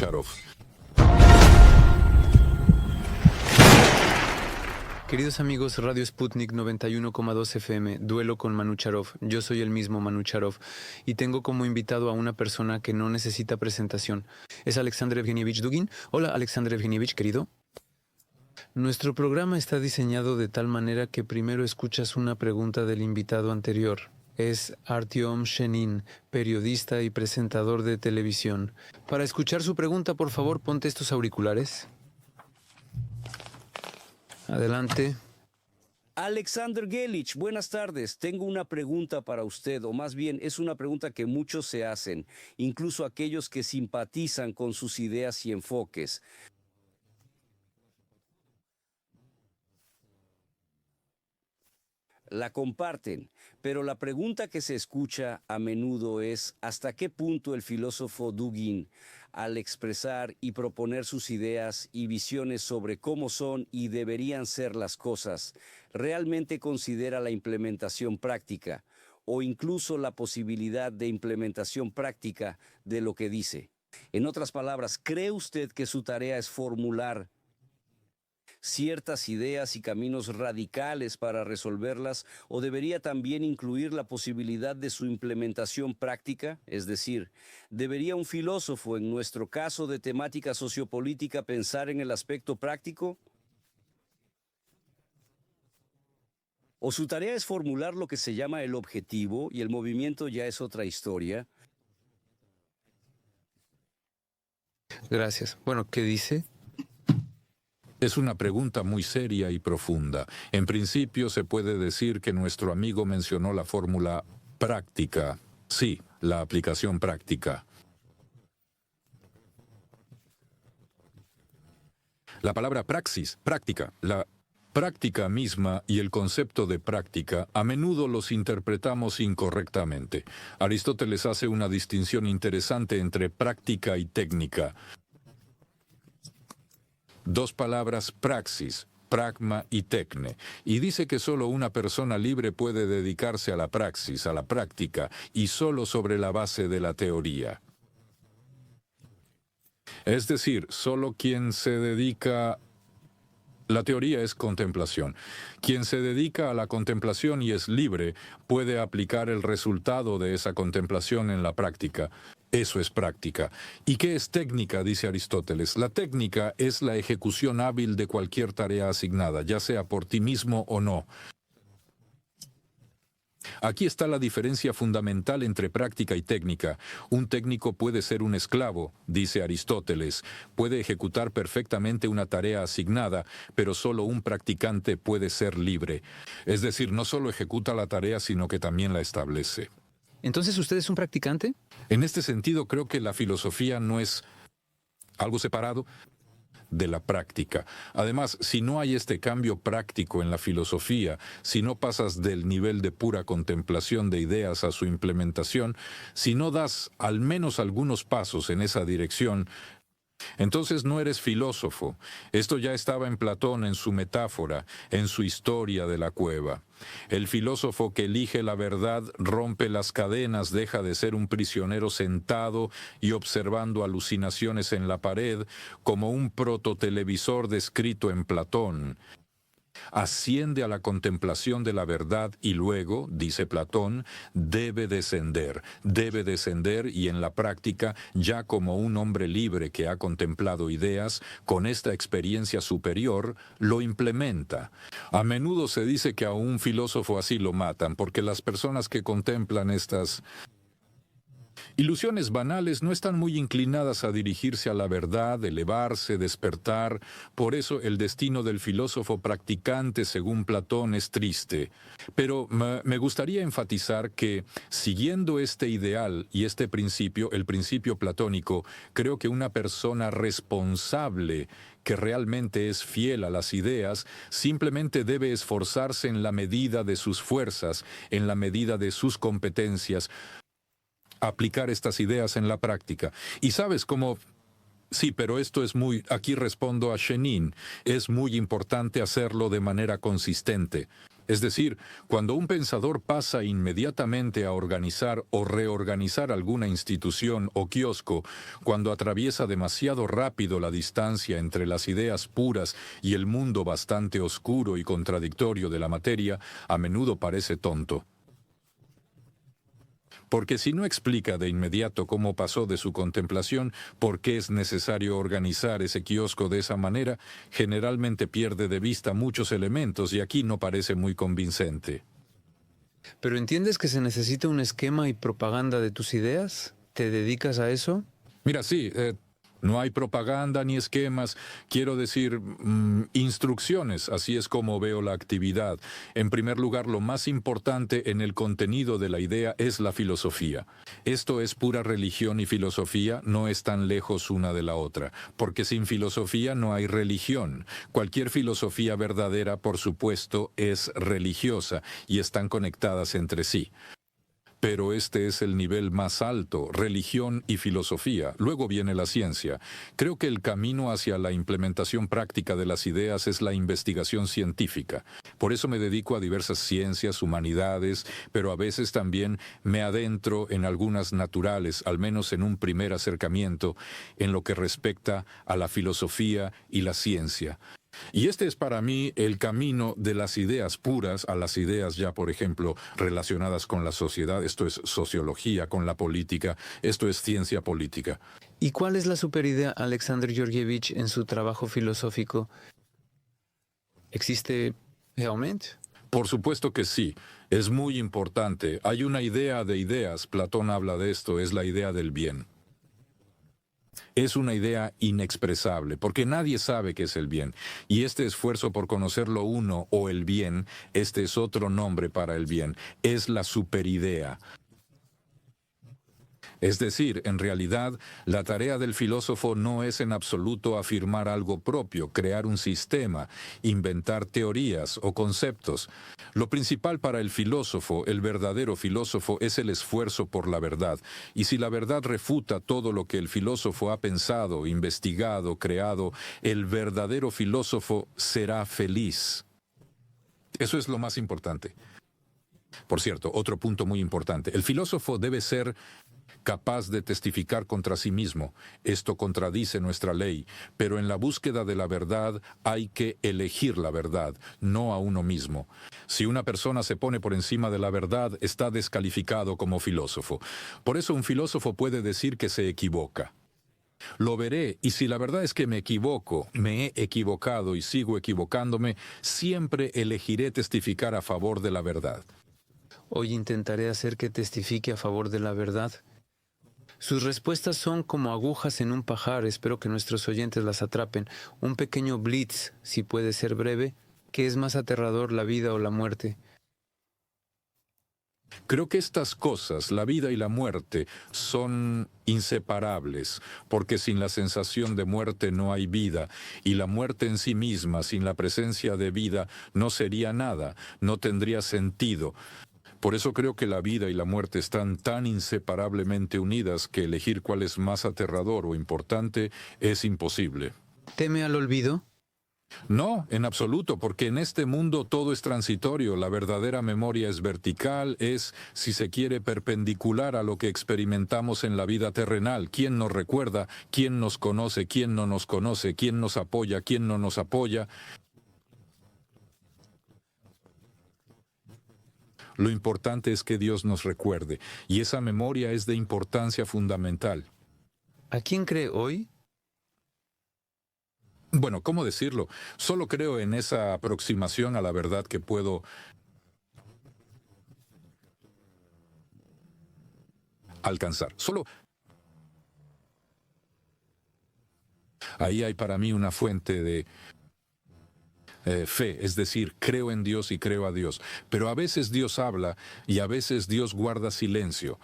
Manucharov. Queridos amigos, Radio Sputnik 91,2 FM, Duelo con Manucharov. Yo soy el mismo Manucharov y tengo como invitado a una persona que no necesita presentación. Es Alexander Evgenievich Dugin. Hola, Alexander Evgenievich, querido. Nuestro programa está diseñado de tal manera que primero escuchas una pregunta del invitado anterior. Es Artyom Shenin, periodista y presentador de televisión. Para escuchar su pregunta, por favor, ponte estos auriculares. Adelante. Alexander Gelich, buenas tardes. Tengo una pregunta para usted, o más bien es una pregunta que muchos se hacen, incluso aquellos que simpatizan con sus ideas y enfoques. La comparten, pero la pregunta que se escucha a menudo es ¿hasta qué punto el filósofo Dugin, al expresar y proponer sus ideas y visiones sobre cómo son y deberían ser las cosas, realmente considera la implementación práctica o incluso la posibilidad de implementación práctica de lo que dice? En otras palabras, ¿cree usted que su tarea es formular ciertas ideas y caminos radicales para resolverlas, o debería también incluir la posibilidad de su implementación práctica? Es decir, ¿debería un filósofo, en nuestro caso de temática sociopolítica, pensar en el aspecto práctico? ¿O su tarea es formular lo que se llama el objetivo y el movimiento ya es otra historia? Gracias. Bueno, ¿qué dice? Es una pregunta muy seria y profunda. En principio se puede decir que nuestro amigo mencionó la fórmula práctica. Sí, la aplicación práctica. La palabra praxis, práctica, la práctica misma y el concepto de práctica a menudo los interpretamos incorrectamente. Aristóteles hace una distinción interesante entre práctica y técnica. Dos palabras praxis, pragma y tecne, y dice que solo una persona libre puede dedicarse a la praxis, a la práctica, y solo sobre la base de la teoría. Es decir, solo quien se dedica... La teoría es contemplación. Quien se dedica a la contemplación y es libre puede aplicar el resultado de esa contemplación en la práctica. Eso es práctica. ¿Y qué es técnica?, dice Aristóteles. La técnica es la ejecución hábil de cualquier tarea asignada, ya sea por ti mismo o no. Aquí está la diferencia fundamental entre práctica y técnica. Un técnico puede ser un esclavo, dice Aristóteles. Puede ejecutar perfectamente una tarea asignada, pero solo un practicante puede ser libre. Es decir, no solo ejecuta la tarea, sino que también la establece. ¿Entonces usted es un practicante? En este sentido, creo que la filosofía no es algo separado de la práctica. Además, si no hay este cambio práctico en la filosofía, si no pasas del nivel de pura contemplación de ideas a su implementación, si no das al menos algunos pasos en esa dirección, entonces no eres filósofo. Esto ya estaba en Platón en su metáfora, en su historia de la cueva. El filósofo que elige la verdad rompe las cadenas, deja de ser un prisionero sentado y observando alucinaciones en la pared como un prototelevisor descrito en Platón. Asciende a la contemplación de la verdad y luego, dice Platón, debe descender y en la práctica, ya como un hombre libre que ha contemplado ideas, con esta experiencia superior, lo implementa. A menudo se dice que a un filósofo así lo matan, porque las personas que contemplan estas ilusiones banales no están muy inclinadas a dirigirse a la verdad, elevarse, despertar. Por eso el destino del filósofo practicante, según Platón, es triste. Pero me gustaría enfatizar que, siguiendo este ideal y este principio, el principio platónico, creo que una persona responsable que realmente es fiel a las ideas, simplemente debe esforzarse en la medida de sus fuerzas, en la medida de sus competencias, aplicar estas ideas en la práctica. Y sabes cómo... Sí, pero esto es muy... Aquí respondo a Shenin. Es muy importante hacerlo de manera consistente. Es decir, cuando un pensador pasa inmediatamente a organizar o reorganizar alguna institución o kiosco, cuando atraviesa demasiado rápido la distancia entre las ideas puras y el mundo bastante oscuro y contradictorio de la materia, a menudo parece tonto. Porque si no explica de inmediato cómo pasó de su contemplación, por qué es necesario organizar ese kiosco de esa manera, generalmente pierde de vista muchos elementos y aquí no parece muy convincente. ¿Pero entiendes que se necesita un esquema y propaganda de tus ideas? ¿Te dedicas a eso? Mira, sí, no hay propaganda ni esquemas, quiero decir, instrucciones, así es como veo la actividad. En primer lugar, lo más importante en el contenido de la idea es la filosofía. Esto es pura religión y filosofía, no están lejos una de la otra, porque sin filosofía no hay religión. Cualquier filosofía verdadera, por supuesto, es religiosa y están conectadas entre sí. Pero este es el nivel más alto, religión y filosofía. Luego viene la ciencia. Creo que el camino hacia la implementación práctica de las ideas es la investigación científica. Por eso me dedico a diversas ciencias, humanidades, pero a veces también me adentro en algunas naturales, al menos en un primer acercamiento, en lo que respecta a la filosofía y la ciencia. Y este es para mí el camino de las ideas puras a las ideas ya, por ejemplo, relacionadas con la sociedad. Esto es sociología, con la política, esto es ciencia política. ¿Y cuál es la superidea Alexander Georgievich en su trabajo filosófico? ¿Existe realmente? Por supuesto que sí, es muy importante. Hay una idea de ideas, Platón habla de esto, es la idea del bien. Es una idea inexpresable, porque nadie sabe qué es el bien. Y este esfuerzo por conocerlo uno o el bien, este es otro nombre para el bien, es la superidea. Es decir, en realidad, la tarea del filósofo no es en absoluto afirmar algo propio, crear un sistema, inventar teorías o conceptos. Lo principal para el filósofo, el verdadero filósofo, es el esfuerzo por la verdad. Y si la verdad refuta todo lo que el filósofo ha pensado, investigado, creado, el verdadero filósofo será feliz. Eso es lo más importante. Por cierto, otro punto muy importante. El filósofo debe ser capaz de testificar contra sí mismo. Esto contradice nuestra ley, pero en la búsqueda de la verdad hay que elegir la verdad, no a uno mismo. Si una persona se pone por encima de la verdad, está descalificado como filósofo. Por eso un filósofo puede decir que se equivoca. Lo veré, y si la verdad es que me equivoco, me he equivocado y sigo equivocándome, siempre elegiré testificar a favor de la verdad. Hoy intentaré hacer que testifique a favor de la verdad. Sus respuestas son como agujas en un pajar, espero que nuestros oyentes las atrapen. Un pequeño blitz, si puede ser breve. ¿Qué es más aterrador, la vida o la muerte? Creo que estas cosas, la vida y la muerte, son inseparables, porque sin la sensación de muerte no hay vida, y la muerte en sí misma, sin la presencia de vida, no sería nada, no tendría sentido. Por eso creo que la vida y la muerte están tan inseparablemente unidas que elegir cuál es más aterrador o importante es imposible. ¿Teme al olvido? No, en absoluto, porque en este mundo todo es transitorio, la verdadera memoria es vertical, es, si se quiere, perpendicular a lo que experimentamos en la vida terrenal. ¿Quién nos recuerda? ¿Quién nos conoce? ¿Quién no nos conoce? ¿Quién nos apoya? ¿Quién no nos apoya? Lo importante es que Dios nos recuerde, y esa memoria es de importancia fundamental. ¿A quién cree hoy? Bueno, ¿cómo decirlo? Solo creo en esa aproximación a la verdad que puedo alcanzar. Solo ahí hay para mí una fuente de fe, es decir, creo en Dios y creo a Dios. Pero a veces Dios habla y a veces Dios guarda silencio.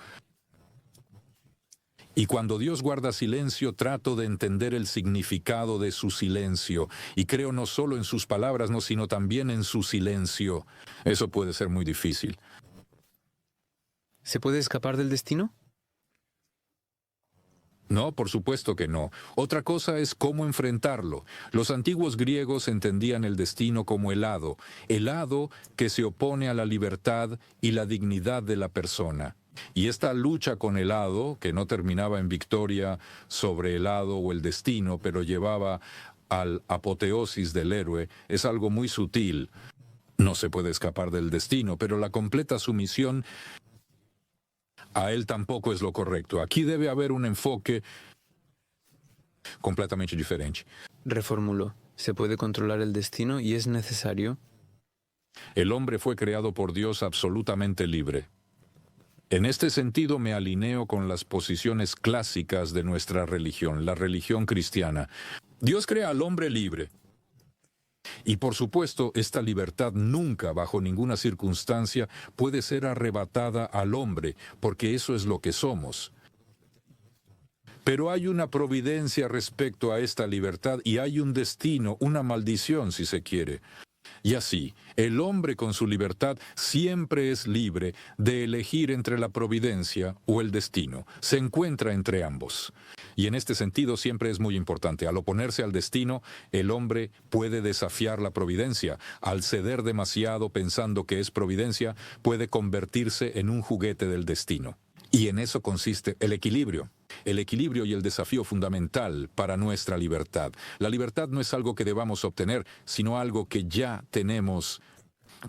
Y cuando Dios guarda silencio, trato de entender el significado de su silencio. Y creo no solo en sus palabras, no, sino también en su silencio. Eso puede ser muy difícil. ¿Se puede escapar del destino? No, por supuesto que no. Otra cosa es cómo enfrentarlo. Los antiguos griegos entendían el destino como el hado que se opone a la libertad y la dignidad de la persona. Y esta lucha con el hado, que no terminaba en victoria sobre el hado o el destino, pero llevaba al apoteosis del héroe, es algo muy sutil. No se puede escapar del destino, pero la completa sumisión a él tampoco es lo correcto. Aquí debe haber un enfoque completamente diferente. Reformuló. ¿Se puede controlar el destino y es necesario? El hombre fue creado por Dios absolutamente libre. En este sentido me alineo con las posiciones clásicas de nuestra religión, la religión cristiana. Dios crea al hombre libre. Y por supuesto, esta libertad nunca, bajo ninguna circunstancia, puede ser arrebatada al hombre, porque eso es lo que somos. Pero hay una providencia respecto a esta libertad y hay un destino, una maldición, si se quiere. Y así, el hombre con su libertad siempre es libre de elegir entre la providencia o el destino. Se encuentra entre ambos. Y en este sentido siempre es muy importante. Al oponerse al destino, el hombre puede desafiar la providencia. Al ceder demasiado pensando que es providencia, puede convertirse en un juguete del destino. Y en eso consiste el equilibrio. El equilibrio y el desafío fundamental para nuestra libertad. La libertad no es algo que debamos obtener, sino algo que ya tenemos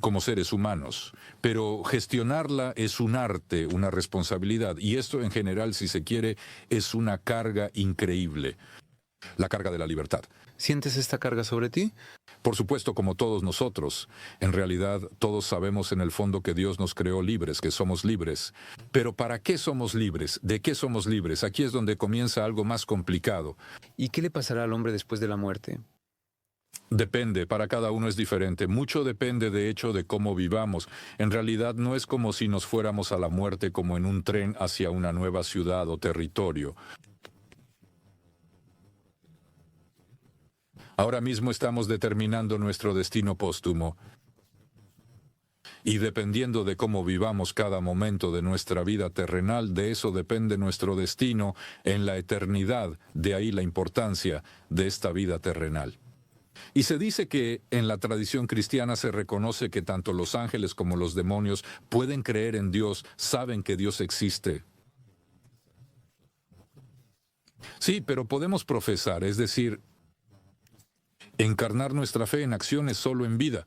como seres humanos. Pero gestionarla es un arte, una responsabilidad. Y esto en general, si se quiere, es una carga increíble. La carga de la libertad. ¿Sientes esta carga sobre ti? Por supuesto, como todos nosotros. En realidad, todos sabemos en el fondo que Dios nos creó libres, que somos libres. Pero ¿para qué somos libres? ¿De qué somos libres? Aquí es donde comienza algo más complicado. ¿Y qué le pasará al hombre después de la muerte? Depende, para cada uno es diferente. Mucho depende, de hecho, de cómo vivamos. En realidad no es como si nos fuéramos a la muerte como en un tren hacia una nueva ciudad o territorio. Ahora mismo estamos determinando nuestro destino póstumo. Y dependiendo de cómo vivamos cada momento de nuestra vida terrenal, de eso depende nuestro destino en la eternidad. De ahí la importancia de esta vida terrenal. Y se dice que en la tradición cristiana se reconoce que tanto los ángeles como los demonios pueden creer en Dios, saben que Dios existe. Sí, pero podemos profesar, es decir, encarnar nuestra fe en acciones solo en vida.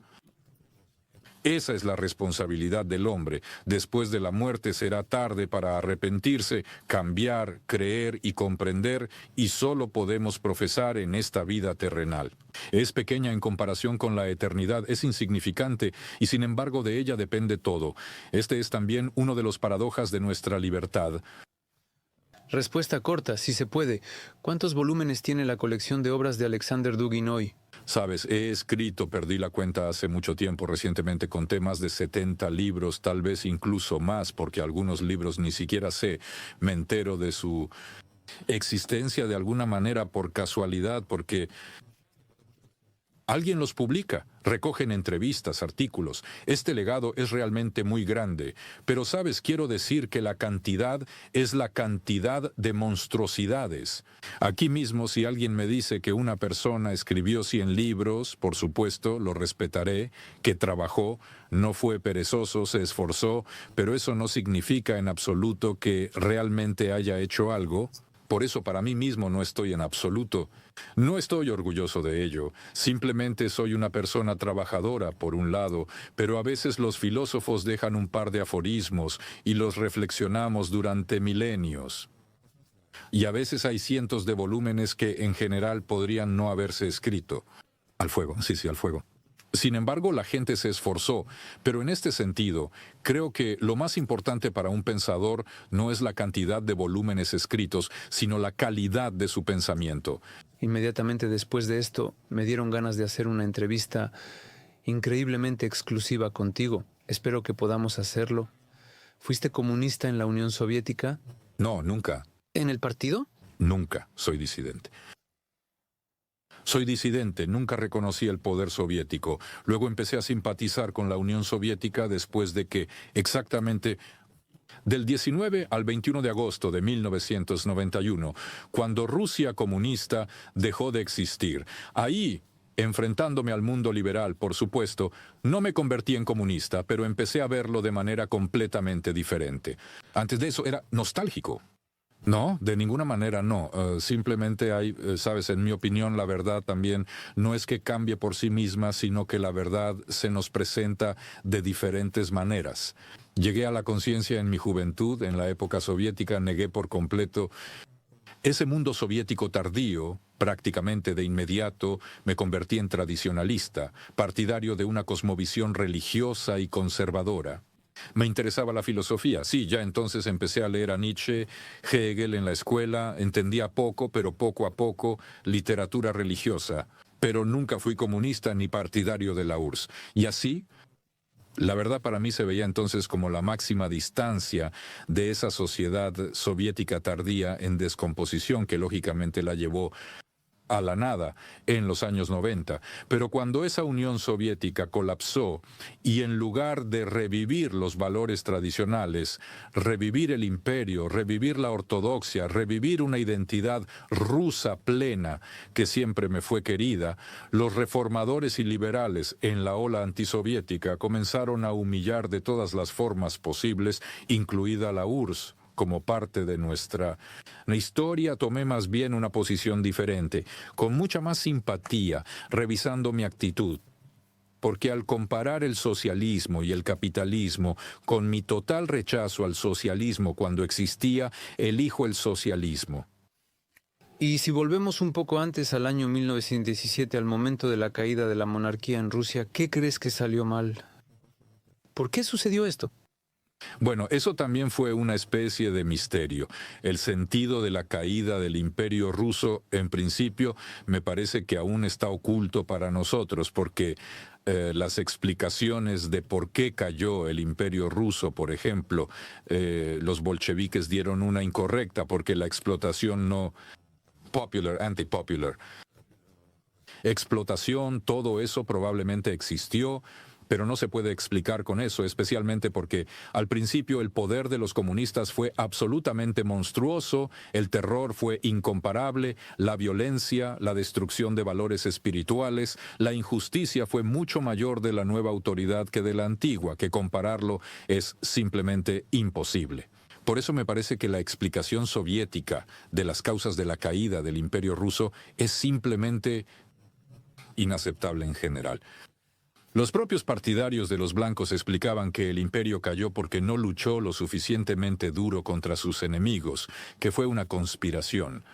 Esa es la responsabilidad del hombre. Después de la muerte será tarde para arrepentirse, cambiar, creer y comprender, y solo podemos profesar en esta vida terrenal. Es pequeña en comparación con la eternidad, es insignificante, y sin embargo de ella depende todo. Este es también uno de los paradojas de nuestra libertad. Respuesta corta, si se puede. ¿Cuántos volúmenes tiene la colección de obras de Alexander Dugin hoy? Sabes, he escrito, perdí la cuenta hace mucho tiempo, recientemente conté más de 70 libros, tal vez incluso más, porque algunos libros ni siquiera sé, me entero de su existencia de alguna manera por casualidad, porque alguien los publica, recogen entrevistas, artículos. Este legado es realmente muy grande. Pero, ¿sabes? Quiero decir que la cantidad es la cantidad de monstruosidades. Aquí mismo, si alguien me dice que una persona escribió 100 libros, por supuesto, lo respetaré, que trabajó, no fue perezoso, se esforzó, pero eso no significa en absoluto que realmente haya hecho algo. Por eso para mí mismo no estoy en absoluto. No estoy orgulloso de ello. Simplemente soy una persona trabajadora, por un lado, pero a veces los filósofos dejan un par de aforismos y los reflexionamos durante milenios. Y a veces hay cientos de volúmenes que en general podrían no haberse escrito. Al fuego, sí, al fuego. Sin embargo, la gente se esforzó, pero en este sentido, creo que lo más importante para un pensador no es la cantidad de volúmenes escritos, sino la calidad de su pensamiento. Inmediatamente después de esto, me dieron ganas de hacer una entrevista increíblemente exclusiva contigo. Espero que podamos hacerlo. ¿Fuiste comunista en la Unión Soviética? No, nunca. ¿En el partido? Nunca soy disidente. Soy disidente, nunca reconocí el poder soviético. Luego empecé a simpatizar con la Unión Soviética después de que exactamente Del 19 al 21 de agosto de 1991, cuando Rusia comunista dejó de existir. Ahí, enfrentándome al mundo liberal, por supuesto, no me convertí en comunista, pero empecé a verlo de manera completamente diferente. Antes de eso era nostálgico. No, de ninguna manera no. Simplemente hay, sabes, en mi opinión, la verdad también no es que cambie por sí misma, sino que la verdad se nos presenta de diferentes maneras. Llegué a la conciencia en mi juventud, en la época soviética, negué por completo ese mundo soviético tardío. Prácticamente de inmediato me convertí en tradicionalista, partidario de una cosmovisión religiosa y conservadora. Me interesaba la filosofía, sí, ya entonces empecé a leer a Nietzsche, Hegel en la escuela, entendía poco, pero poco a poco, literatura religiosa, pero nunca fui comunista ni partidario de la URSS. Y así, la verdad para mí se veía entonces como la máxima distancia de esa sociedad soviética tardía en descomposición que lógicamente la llevó a la nada en los años 90. Pero cuando esa Unión Soviética colapsó y en lugar de revivir los valores tradicionales, revivir el imperio, revivir la ortodoxia, revivir una identidad rusa plena que siempre me fue querida, los reformadores y liberales en la ola antisoviética comenzaron a humillar de todas las formas posibles, incluida la URSS. Como parte de nuestra historia, tomé más bien una posición diferente, con mucha más simpatía, revisando mi actitud. Porque al comparar el socialismo y el capitalismo con mi total rechazo al socialismo cuando existía, elijo el socialismo. Y si volvemos un poco antes, al año 1917, al momento de la caída de la monarquía en Rusia, ¿qué crees que salió mal? ¿Por qué sucedió esto? Bueno, eso también fue una especie de misterio. El sentido de la caída del Imperio ruso, en principio, me parece que aún está oculto para nosotros, porque las explicaciones de por qué cayó el Imperio ruso, por ejemplo, los bolcheviques dieron una incorrecta, porque la explotación no... Popular, anti-popular. Explotación, todo eso probablemente existió, pero no se puede explicar con eso, especialmente porque al principio el poder de los comunistas fue absolutamente monstruoso, el terror fue incomparable, la violencia, la destrucción de valores espirituales, la injusticia fue mucho mayor de la nueva autoridad que de la antigua, que compararlo es simplemente imposible. Por eso me parece que la explicación soviética de las causas de la caída del Imperio ruso es simplemente inaceptable en general. Los propios partidarios de los blancos explicaban que el imperio cayó porque no luchó lo suficientemente duro contra sus enemigos, que fue una conspiración.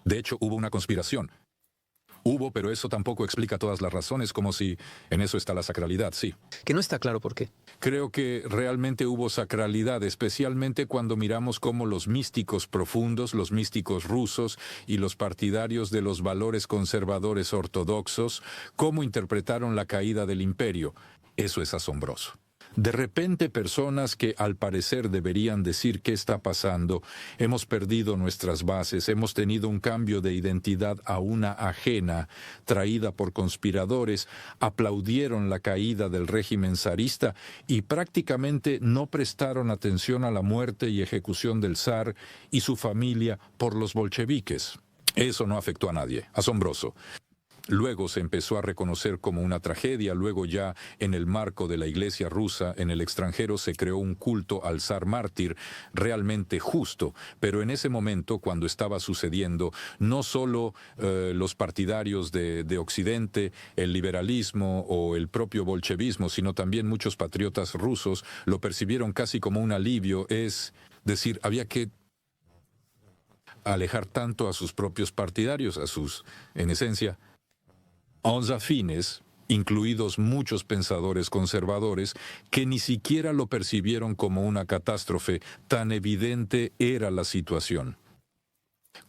De hecho, hubo una conspiración. Hubo, pero eso tampoco explica todas las razones, como si en eso está la sacralidad, sí. Que no está claro por qué. Creo que realmente hubo sacralidad, especialmente cuando miramos cómo los místicos profundos, los místicos rusos y los partidarios de los valores conservadores ortodoxos, cómo interpretaron la caída del imperio. Eso es asombroso. De repente, personas que al parecer deberían decir qué está pasando, hemos perdido nuestras bases, hemos tenido un cambio de identidad a una ajena, traída por conspiradores, aplaudieron la caída del régimen zarista y prácticamente no prestaron atención a la muerte y ejecución del zar y su familia por los bolcheviques. Eso no afectó a nadie. Asombroso. Luego se empezó a reconocer como una tragedia, luego ya en el marco de la Iglesia rusa en el extranjero se creó un culto al zar mártir realmente justo, pero en ese momento cuando estaba sucediendo, no solo los partidarios de Occidente, el liberalismo o el propio bolchevismo, sino también muchos patriotas rusos lo percibieron casi como un alivio, es decir, había que alejar tanto a sus propios partidarios, a sus, en esencia, afines, incluidos muchos pensadores conservadores, que ni siquiera lo percibieron como una catástrofe, tan evidente era la situación.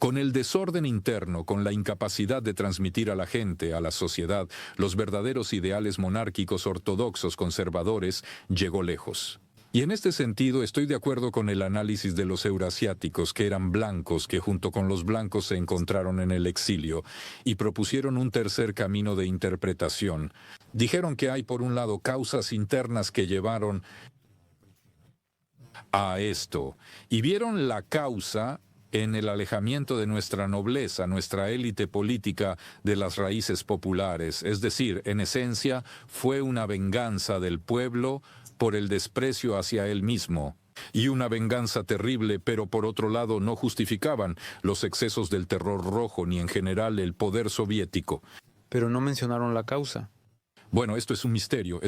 Con el desorden interno, con la incapacidad de transmitir a la gente, a la sociedad, los verdaderos ideales monárquicos ortodoxos conservadores, llegó lejos. Y en este sentido estoy de acuerdo con el análisis de los eurasiáticos, que eran blancos, que junto con los blancos se encontraron en el exilio, y propusieron un tercer camino de interpretación. Dijeron que hay, por un lado, causas internas que llevaron a esto y vieron la causa en el alejamiento de nuestra nobleza, nuestra élite política de las raíces populares. Es decir, en esencia, fue una venganza del pueblo por el desprecio hacia él mismo. Y una venganza terrible, pero por otro lado no justificaban los excesos del terror rojo ni en general el poder soviético. Pero no mencionaron la causa. Bueno, esto es un misterio.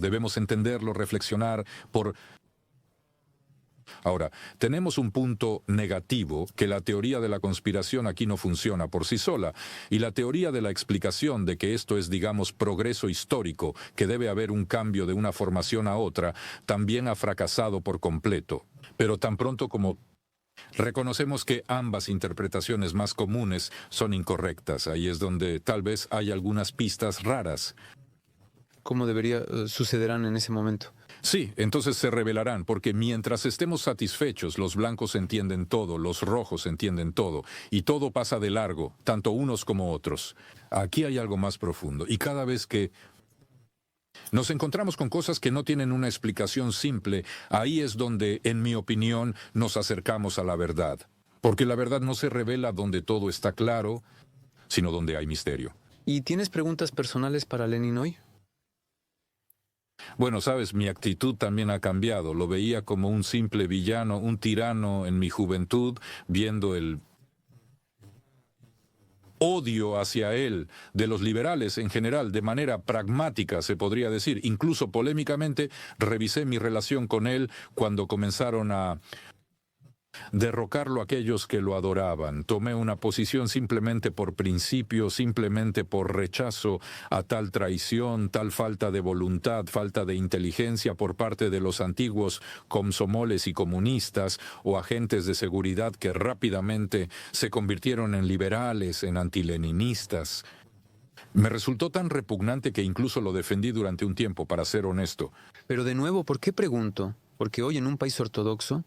Debemos entenderlo, reflexionar por... Ahora, tenemos un punto negativo, que la teoría de la conspiración aquí no funciona por sí sola, y la teoría de la explicación de que esto es, digamos, progreso histórico, que debe haber un cambio de una formación a otra, también ha fracasado por completo. Pero tan pronto como reconocemos que ambas interpretaciones más comunes son incorrectas, ahí es donde tal vez hay algunas pistas raras. ¿Cómo sucederán en ese momento? Sí, entonces se revelarán, porque mientras estemos satisfechos, los blancos entienden todo, los rojos entienden todo, y todo pasa de largo, tanto unos como otros. Aquí hay algo más profundo, y cada vez que nos encontramos con cosas que no tienen una explicación simple, ahí es donde, en mi opinión, nos acercamos a la verdad. Porque la verdad no se revela donde todo está claro, sino donde hay misterio. ¿Y tienes preguntas personales para Lenin hoy? Bueno, sabes, mi actitud también ha cambiado. Lo veía como un simple villano, un tirano en mi juventud, viendo el odio hacia él de los liberales en general, de manera pragmática, se podría decir. Incluso polémicamente, revisé mi relación con él cuando comenzaron a derrocarlo aquellos que lo adoraban. Tomé una posición simplemente por principio, simplemente por rechazo a tal traición, tal falta de voluntad, falta de inteligencia por parte de los antiguos komsomoles y comunistas o agentes de seguridad que rápidamente se convirtieron en liberales, en antileninistas. Me resultó tan repugnante que incluso lo defendí durante un tiempo, para ser honesto. Pero de nuevo, ¿por qué pregunto? Porque hoy en un país ortodoxo,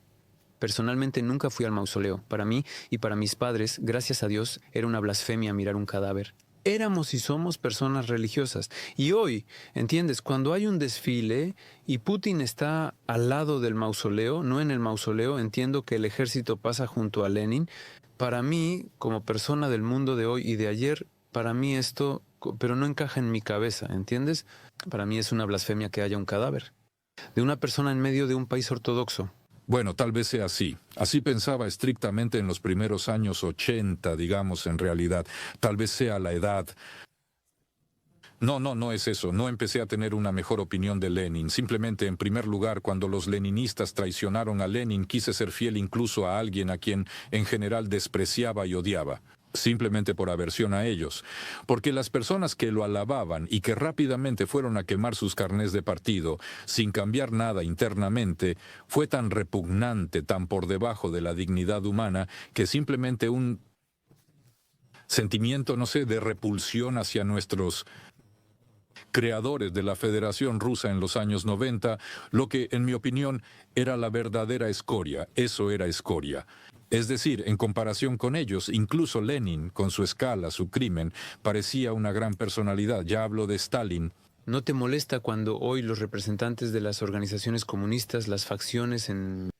personalmente nunca fui al mausoleo. Para mí y para mis padres, gracias a Dios, era una blasfemia mirar un cadáver. Éramos y somos personas religiosas. Y hoy, ¿entiendes? Cuando hay un desfile y Putin está al lado del mausoleo, no en el mausoleo, entiendo que el ejército pasa junto a Lenin. Para mí, como persona del mundo de hoy y de ayer, para mí esto, pero no encaja en mi cabeza, ¿entiendes? Para mí es una blasfemia que haya un cadáver de una persona en medio de un país ortodoxo. Bueno, tal vez sea así. Así pensaba estrictamente en los primeros años 80, digamos, en realidad. Tal vez sea la edad. No es eso. No empecé a tener una mejor opinión de Lenin. Simplemente, en primer lugar, cuando los leninistas traicionaron a Lenin, quise ser fiel incluso a alguien a quien en general despreciaba y odiaba. Simplemente por aversión a ellos, porque las personas que lo alababan y que rápidamente fueron a quemar sus carnés de partido, sin cambiar nada internamente, fue tan repugnante, tan por debajo de la dignidad humana, que simplemente un sentimiento, no sé, de repulsión hacia nuestros creadores de la Federación Rusa en los años 90, lo que, en mi opinión, era la verdadera escoria. Eso era escoria. Es decir, en comparación con ellos, incluso Lenin, con su escala, su crimen, parecía una gran personalidad. Ya hablo de Stalin. ¿No te molesta cuando hoy los representantes de las organizaciones comunistas, las facciones en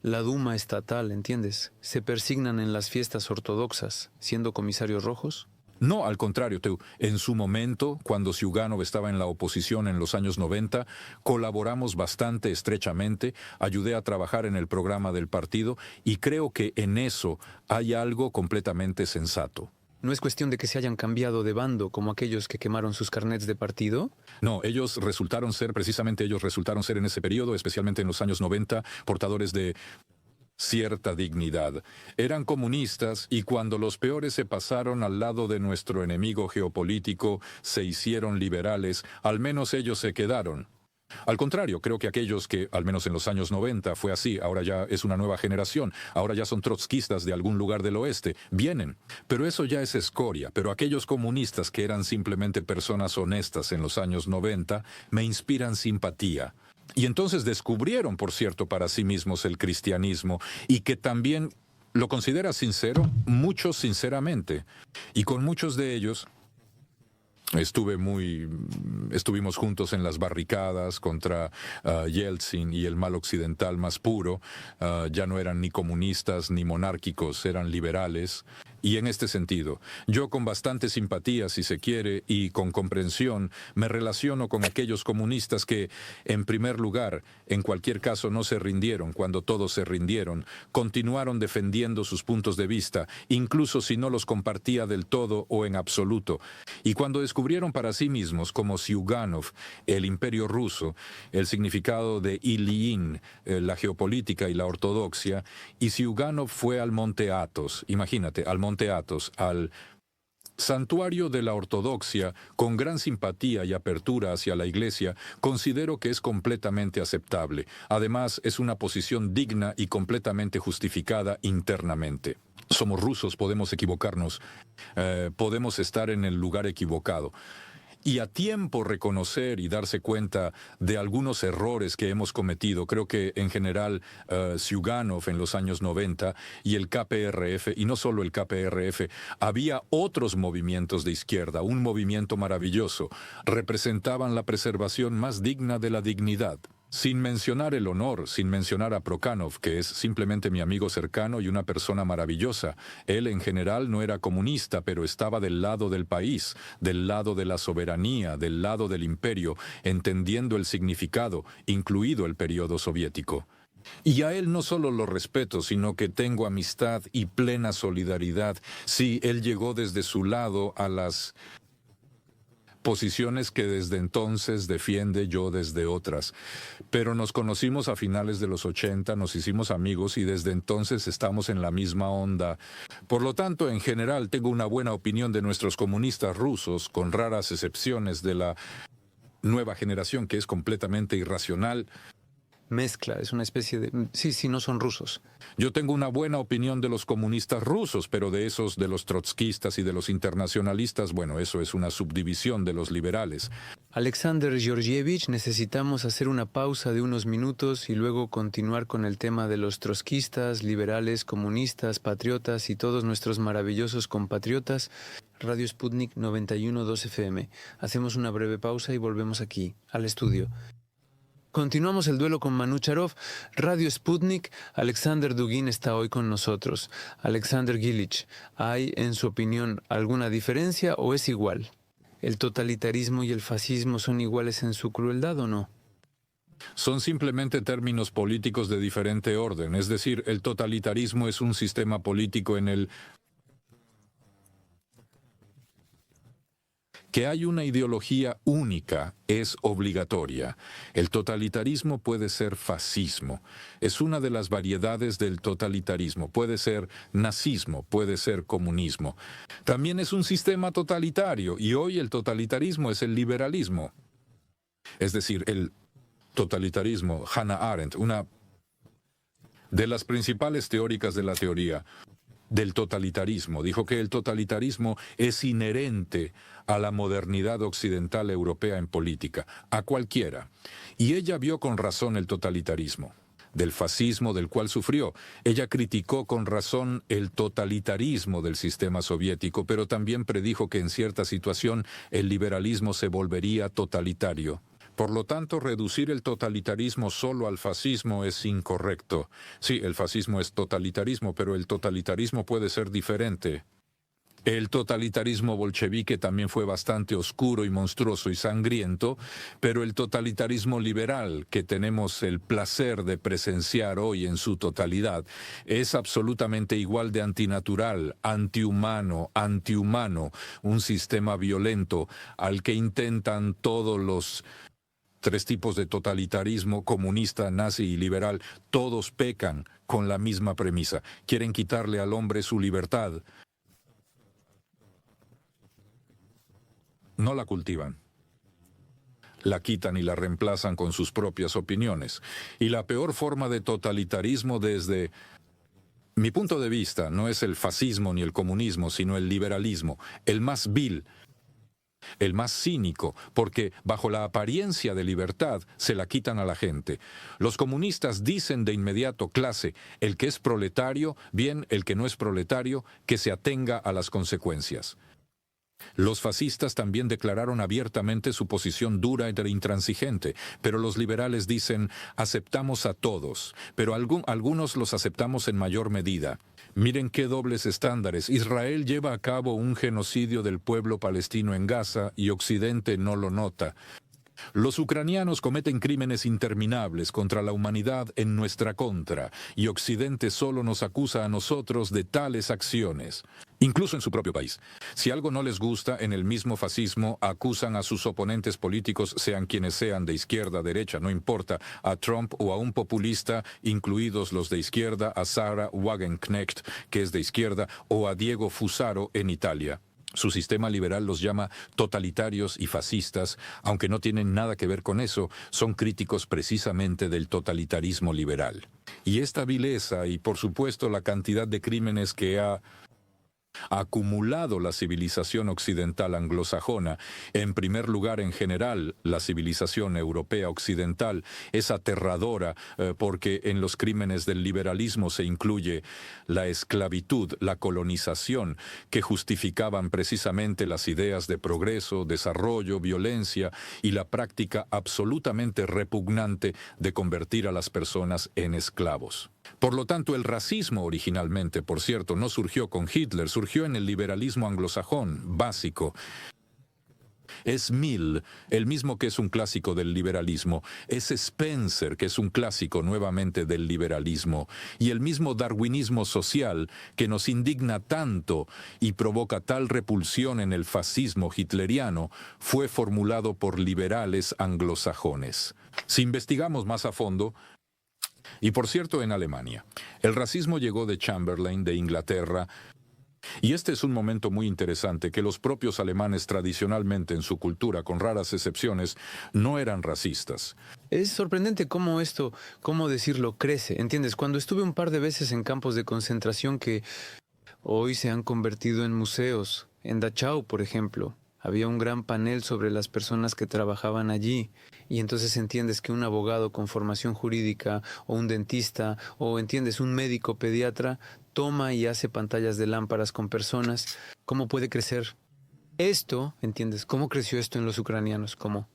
la Duma estatal, ¿entiendes?, se persignan en las fiestas ortodoxas, siendo comisarios rojos? No, al contrario, en su momento, cuando Ziugánov estaba en la oposición en los años 90, colaboramos bastante estrechamente, ayudé a trabajar en el programa del partido y creo que en eso hay algo completamente sensato. ¿No es cuestión de que se hayan cambiado de bando como aquellos que quemaron sus carnets de partido? No, precisamente ellos resultaron ser en ese periodo, especialmente en los años 90, portadores de cierta dignidad. Eran comunistas y cuando los peores se pasaron al lado de nuestro enemigo geopolítico, se hicieron liberales, al menos ellos se quedaron. Al contrario, creo que aquellos que, al menos en los años 90, fue así, ahora ya es una nueva generación, ahora ya son trotskistas de algún lugar del oeste, vienen. Pero eso ya es escoria, pero aquellos comunistas que eran simplemente personas honestas en los años 90, me inspiran simpatía. Y entonces descubrieron, por cierto, para sí mismos el cristianismo y que también lo considera sincero, muchos sinceramente. Y con muchos de ellos Estuvimos juntos en las barricadas contra Yeltsin y el mal occidental más puro. Ya no eran ni comunistas ni monárquicos, eran liberales. Y en este sentido, yo con bastante simpatía, si se quiere, y con comprensión, me relaciono con aquellos comunistas que, en primer lugar, en cualquier caso no se rindieron cuando todos se rindieron, continuaron defendiendo sus puntos de vista, incluso si no los compartía del todo o en absoluto. Y cuando descubrieron para sí mismos, como Ziugánov, el imperio ruso, el significado de Ilyin, la geopolítica y la ortodoxia, y Ziugánov fue al Monte Athos, imagínate, al Monte Athos, al santuario de la ortodoxia, con gran simpatía y apertura hacia la Iglesia, considero que es completamente aceptable. Además, es una posición digna y completamente justificada internamente. Somos rusos, podemos equivocarnos, podemos estar en el lugar equivocado. Y a tiempo reconocer y darse cuenta de algunos errores que hemos cometido. Creo que en general Ziugánov en los años 90 y el KPRF, y no solo el KPRF, había otros movimientos de izquierda, un movimiento maravilloso. Representaban la preservación más digna de la dignidad. Sin mencionar el honor, sin mencionar a Prokhanov, que es simplemente mi amigo cercano y una persona maravillosa. Él en general no era comunista, pero estaba del lado del país, del lado de la soberanía, del lado del imperio, entendiendo el significado, incluido el periodo soviético. Y a él no solo lo respeto, sino que tengo amistad y plena solidaridad. Sí, él llegó desde su lado a las posiciones que desde entonces defiende, yo desde otras. Pero nos conocimos a finales de los 80, nos hicimos amigos y desde entonces estamos en la misma onda. Por lo tanto, en general, tengo una buena opinión de nuestros comunistas rusos, con raras excepciones de la nueva generación que es completamente irracional. Mezcla, es una especie de... Sí, no son rusos. Yo tengo una buena opinión de los comunistas rusos, pero de los trotskistas y de los internacionalistas, bueno, eso es una subdivisión de los liberales. Alexander Georgievich, necesitamos hacer una pausa de unos minutos y luego continuar con el tema de los trotskistas, liberales, comunistas, patriotas y todos nuestros maravillosos compatriotas. Radio Sputnik 91.2 FM. Hacemos una breve pausa y volvemos aquí, al estudio. Continuamos el duelo con Manu Charov. Radio Sputnik, Alexander Dugin está hoy con nosotros. Alexander Gilich, ¿hay, en su opinión, alguna diferencia o es igual? ¿El totalitarismo y el fascismo son iguales en su crueldad o no? Son simplemente términos políticos de diferente orden. Es decir, el totalitarismo es un sistema político en el que hay una ideología única es obligatoria. El totalitarismo puede ser fascismo. Es una de las variedades del totalitarismo. Puede ser nazismo, puede ser comunismo. También es un sistema totalitario y hoy el totalitarismo es el liberalismo. Es decir, el totalitarismo, Hannah Arendt, una de las principales teóricas de la teoría del totalitarismo, dijo que el totalitarismo es inherente a la modernidad occidental europea en política, a cualquiera. Y ella vio con razón el totalitarismo. Del fascismo del cual sufrió. Ella criticó con razón el totalitarismo del sistema soviético, pero también predijo que en cierta situación el liberalismo se volvería totalitario. Por lo tanto, reducir el totalitarismo solo al fascismo es incorrecto. Sí, el fascismo es totalitarismo, pero el totalitarismo puede ser diferente. El totalitarismo bolchevique también fue bastante oscuro y monstruoso y sangriento, pero el totalitarismo liberal, que tenemos el placer de presenciar hoy en su totalidad, es absolutamente igual de antinatural, antihumano, un sistema violento al que intentan todos los tres tipos de totalitarismo, comunista, nazi y liberal. Todos pecan con la misma premisa. Quieren quitarle al hombre su libertad. No la cultivan. La quitan y la reemplazan con sus propias opiniones. Y la peor forma de totalitarismo desde mi punto de vista no es el fascismo ni el comunismo, sino el liberalismo, el más vil, el más cínico, porque bajo la apariencia de libertad se la quitan a la gente. Los comunistas dicen de inmediato clase, el que es proletario, bien, el que no es proletario, que se atenga a las consecuencias. Los fascistas también declararon abiertamente su posición dura e intransigente, pero los liberales dicen, aceptamos a todos, pero algunos los aceptamos en mayor medida. Miren qué dobles estándares. Israel lleva a cabo un genocidio del pueblo palestino en Gaza y Occidente no lo nota. Los ucranianos cometen crímenes interminables contra la humanidad en nuestra contra, y Occidente solo nos acusa a nosotros de tales acciones, incluso en su propio país. Si algo no les gusta, en el mismo fascismo acusan a sus oponentes políticos, sean quienes sean, de izquierda, derecha, no importa, a Trump o a un populista, incluidos los de izquierda, a Sarah Wagenknecht, que es de izquierda, o a Diego Fusaro en Italia. Su sistema liberal los llama totalitarios y fascistas, aunque no tienen nada que ver con eso, son críticos precisamente del totalitarismo liberal. Y esta vileza y, por supuesto, la cantidad de crímenes que ha acumulado la civilización occidental anglosajona, en primer lugar en general la civilización europea occidental, es aterradora porque en los crímenes del liberalismo se incluye la esclavitud, la colonización, que justificaban precisamente las ideas de progreso, desarrollo, violencia y la práctica absolutamente repugnante de convertir a las personas en esclavos. Por lo tanto, el racismo originalmente, por cierto, no surgió con Hitler, surgió en el liberalismo anglosajón básico. Es Mill, el mismo que es un clásico del liberalismo, es Spencer, que es un clásico nuevamente del liberalismo, y el mismo darwinismo social que nos indigna tanto y provoca tal repulsión en el fascismo hitleriano, fue formulado por liberales anglosajones. Si investigamos más a fondo, y por cierto, en Alemania, el racismo llegó de Chamberlain, de Inglaterra, y este es un momento muy interesante, que los propios alemanes tradicionalmente en su cultura, con raras excepciones, no eran racistas. Es sorprendente cómo esto, cómo decirlo, crece, ¿entiendes? Cuando estuve un par de veces en campos de concentración que hoy se han convertido en museos, en Dachau, por ejemplo, había un gran panel sobre las personas que trabajaban allí. Y entonces entiendes que un abogado con formación jurídica o un dentista o entiendes un médico pediatra toma y hace pantallas de lámparas con personas. ¿Cómo puede crecer esto? ¿Entiendes? ¿Cómo creció esto en los ucranianos? ¿Cómo?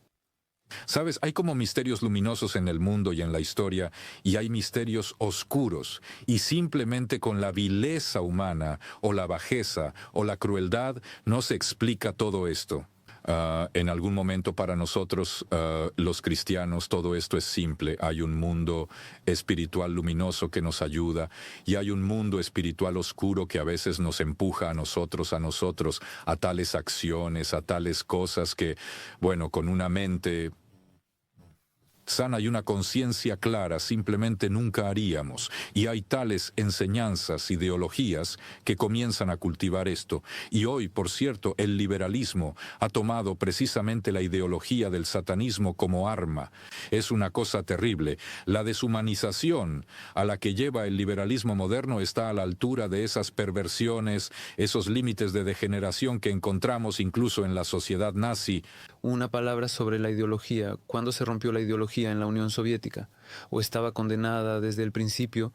Sabes, hay como misterios luminosos en el mundo y en la historia, y hay misterios oscuros, y simplemente con la vileza humana, o la bajeza, o la crueldad, no se explica todo esto. En algún momento para nosotros, los cristianos, todo esto es simple. Hay un mundo espiritual luminoso que nos ayuda, y hay un mundo espiritual oscuro que a veces nos empuja a nosotros, a tales acciones, a tales cosas que, bueno, con una mente sana y una conciencia clara simplemente nunca haríamos. Y hay tales enseñanzas, ideologías que comienzan a cultivar esto. Y hoy, por cierto, el liberalismo ha tomado precisamente la ideología del satanismo como arma. Es una cosa terrible. La deshumanización a la que lleva el liberalismo moderno está a la altura de esas perversiones, esos límites de degeneración que encontramos incluso en la sociedad nazi. Una palabra sobre la ideología. ¿Cuándo se rompió la ideología en la Unión Soviética? ¿O estaba condenada desde el principio?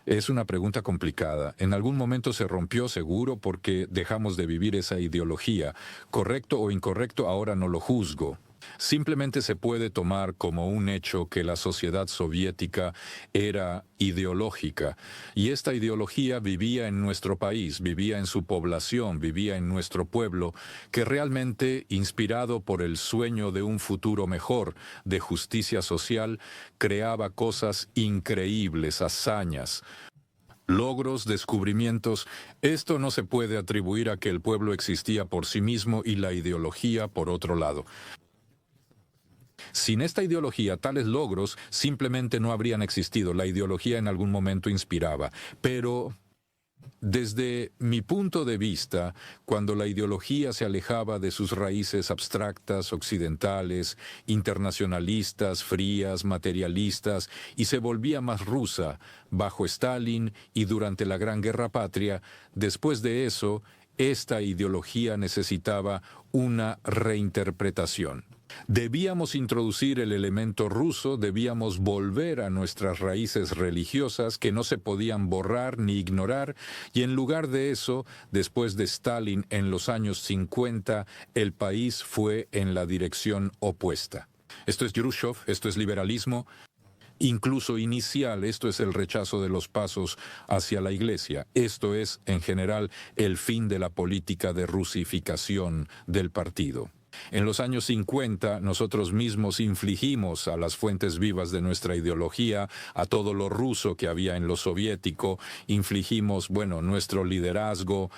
Es una pregunta complicada. En algún momento se rompió seguro porque dejamos de vivir esa ideología. Correcto o incorrecto, ahora no lo juzgo. Simplemente se puede tomar como un hecho que la sociedad soviética era ideológica, y esta ideología vivía en nuestro país, vivía en su población, vivía en nuestro pueblo, que realmente, inspirado por el sueño de un futuro mejor, de justicia social, creaba cosas increíbles, hazañas, logros, descubrimientos. Esto no se puede atribuir a que el pueblo existía por sí mismo y la ideología por otro lado. Sin esta ideología, tales logros simplemente no habrían existido. La ideología en algún momento inspiraba. Pero desde mi punto de vista, cuando la ideología se alejaba de sus raíces abstractas, occidentales, internacionalistas, frías, materialistas, y se volvía más rusa, bajo Stalin y durante la Gran Guerra Patria, después de eso, esta ideología necesitaba una reinterpretación. Debíamos introducir el elemento ruso, debíamos volver a nuestras raíces religiosas que no se podían borrar ni ignorar, y en lugar de eso, después de Stalin en los años 50, el país fue en la dirección opuesta. Esto es Khrushchev, esto es liberalismo, incluso inicial, esto es el rechazo de los pasos hacia la Iglesia. Esto es, en general, el fin de la política de rusificación del partido. En los años 50, nosotros mismos infligimos a las fuentes vivas de nuestra ideología, a todo lo ruso que había en lo soviético, infligimos, nuestro liderazgo,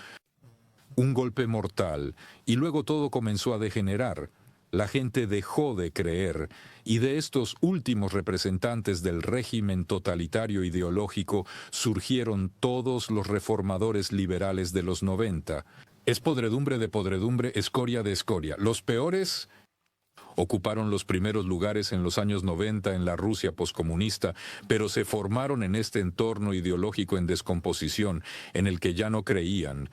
un golpe mortal, y luego todo comenzó a degenerar. La gente dejó de creer, y de estos últimos representantes del régimen totalitario ideológico surgieron todos los reformadores liberales de los 90. Es podredumbre de podredumbre, escoria de escoria. Los peores ocuparon los primeros lugares en los años 90 en la Rusia poscomunista, pero se formaron en este entorno ideológico en descomposición, en el que ya no creían.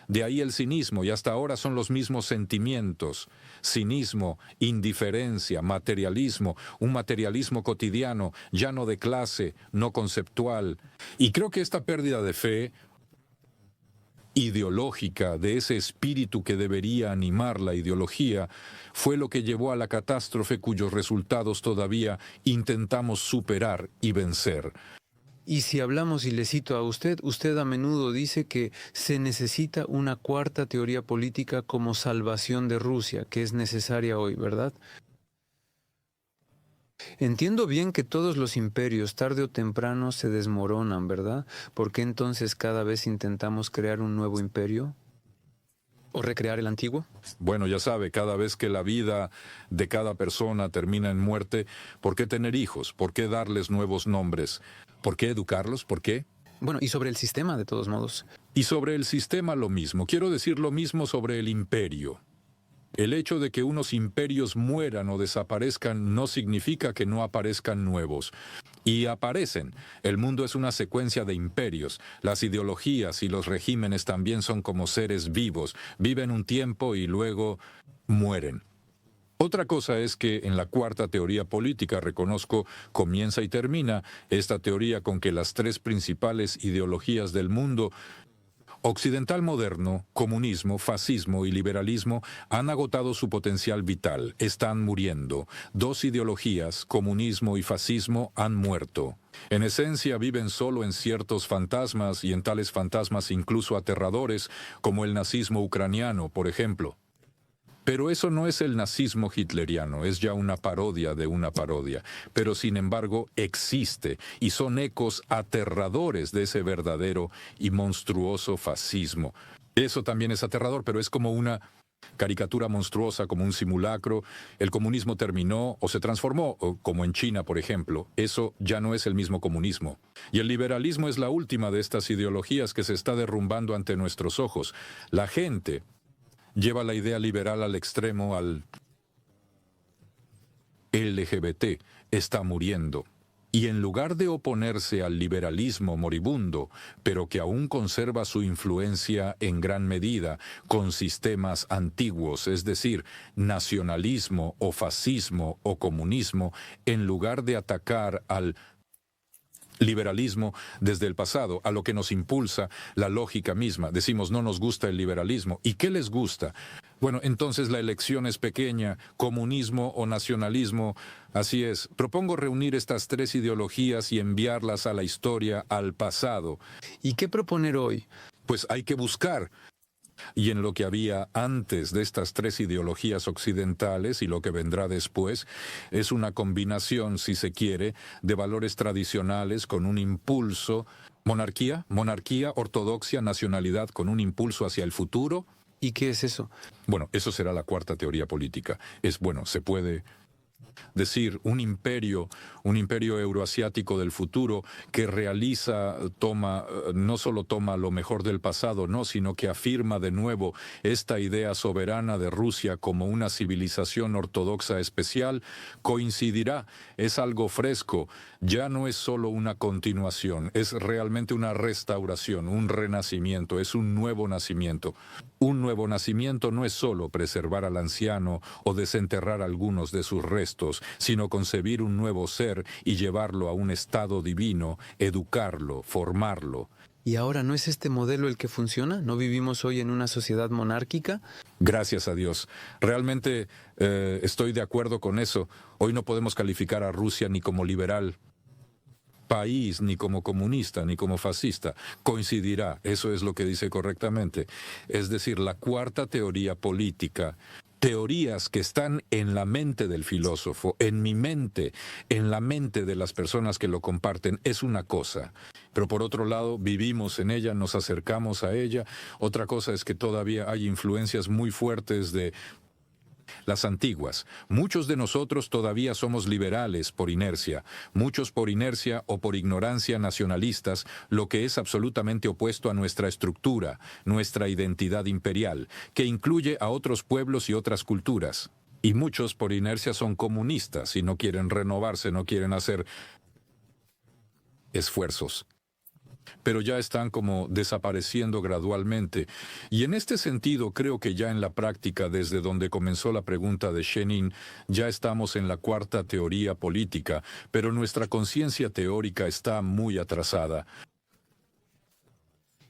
De ahí el cinismo, y hasta ahora son los mismos sentimientos. Cinismo, indiferencia, materialismo, un materialismo cotidiano, ya no de clase, no conceptual. Y creo que esta pérdida de fe ideológica, de ese espíritu que debería animar la ideología, fue lo que llevó a la catástrofe cuyos resultados todavía intentamos superar y vencer. Y si hablamos, y le cito a usted, usted a menudo dice que se necesita una cuarta teoría política como salvación de Rusia, que es necesaria hoy, ¿verdad? Entiendo bien que todos los imperios tarde o temprano se desmoronan, ¿verdad? ¿Por qué entonces cada vez intentamos crear un nuevo imperio? ¿O recrear el antiguo? Bueno, ya sabe, cada vez que la vida de cada persona termina en muerte, ¿por qué tener hijos? ¿Por qué darles nuevos nombres? ¿Por qué educarlos? ¿Por qué? Bueno, y sobre el sistema, de todos modos. Y sobre el sistema lo mismo. Quiero decir lo mismo sobre el imperio. El hecho de que unos imperios mueran o desaparezcan no significa que no aparezcan nuevos. Y aparecen. El mundo es una secuencia de imperios. Las ideologías y los regímenes también son como seres vivos. Viven un tiempo y luego mueren. Otra cosa es que en la cuarta teoría política, reconozco, comienza y termina esta teoría con que las tres principales ideologías del mundo occidental moderno, comunismo, fascismo y liberalismo, han agotado su potencial vital, están muriendo. Dos ideologías, comunismo y fascismo, han muerto. En esencia viven solo en ciertos fantasmas y en tales fantasmas incluso aterradores, como el nazismo ucraniano, por ejemplo. Pero eso no es el nazismo hitleriano, es ya una parodia de una parodia. Pero sin embargo existe y son ecos aterradores de ese verdadero y monstruoso fascismo. Eso también es aterrador, pero es como una caricatura monstruosa, como un simulacro. El comunismo terminó o se transformó, como en China, por ejemplo. Eso ya no es el mismo comunismo. Y el liberalismo es la última de estas ideologías que se está derrumbando ante nuestros ojos. La gente lleva la idea liberal al extremo, al LGBT, está muriendo. Y en lugar de oponerse al liberalismo moribundo, pero que aún conserva su influencia en gran medida con sistemas antiguos, es decir, nacionalismo o fascismo o comunismo, en lugar de atacar al liberalismo desde el pasado, a lo que nos impulsa la lógica misma. Decimos, no nos gusta el liberalismo. ¿Y qué les gusta? Bueno, entonces la elección es pequeña, comunismo o nacionalismo. Así es. Propongo reunir estas tres ideologías y enviarlas a la historia, al pasado. ¿Y qué proponer hoy? Pues hay que buscar. Y en lo que había antes de estas tres ideologías occidentales y lo que vendrá después, es una combinación, si se quiere, de valores tradicionales con un impulso, monarquía, ortodoxia, nacionalidad con un impulso hacia el futuro. ¿Y qué es eso? Bueno, eso será la cuarta teoría política. Se puede decir, un imperio euroasiático del futuro que no solo toma lo mejor del pasado, no, sino que afirma de nuevo esta idea soberana de Rusia como una civilización ortodoxa especial, coincidirá, es algo fresco, ya no es solo una continuación, es realmente una restauración, un renacimiento, es un nuevo nacimiento. Un nuevo nacimiento no es solo preservar al anciano o desenterrar algunos de sus restos, sino concebir un nuevo ser y llevarlo a un estado divino, educarlo, formarlo. ¿Y ahora no es este modelo el que funciona? ¿No vivimos hoy en una sociedad monárquica? Gracias a Dios. Realmente estoy de acuerdo con eso. Hoy no podemos calificar a Rusia ni como liberal país, ni como comunista, ni como fascista. Coincidirá, eso es lo que dice correctamente. Es decir, la cuarta teoría política, teorías que están en la mente del filósofo, en mi mente, en la mente de las personas que lo comparten, es una cosa. Pero por otro lado, vivimos en ella, nos acercamos a ella. Otra cosa es que todavía hay influencias muy fuertes de las antiguas. Muchos de nosotros todavía somos liberales por inercia, muchos por inercia o por ignorancia nacionalistas, lo que es absolutamente opuesto a nuestra estructura, nuestra identidad imperial, que incluye a otros pueblos y otras culturas. Y muchos por inercia son comunistas y no quieren renovarse, no quieren hacer esfuerzos, pero ya están como desapareciendo gradualmente. Y en este sentido creo que ya en la práctica, desde donde comenzó la pregunta de Shenin, ya estamos en la cuarta teoría política, pero nuestra conciencia teórica está muy atrasada.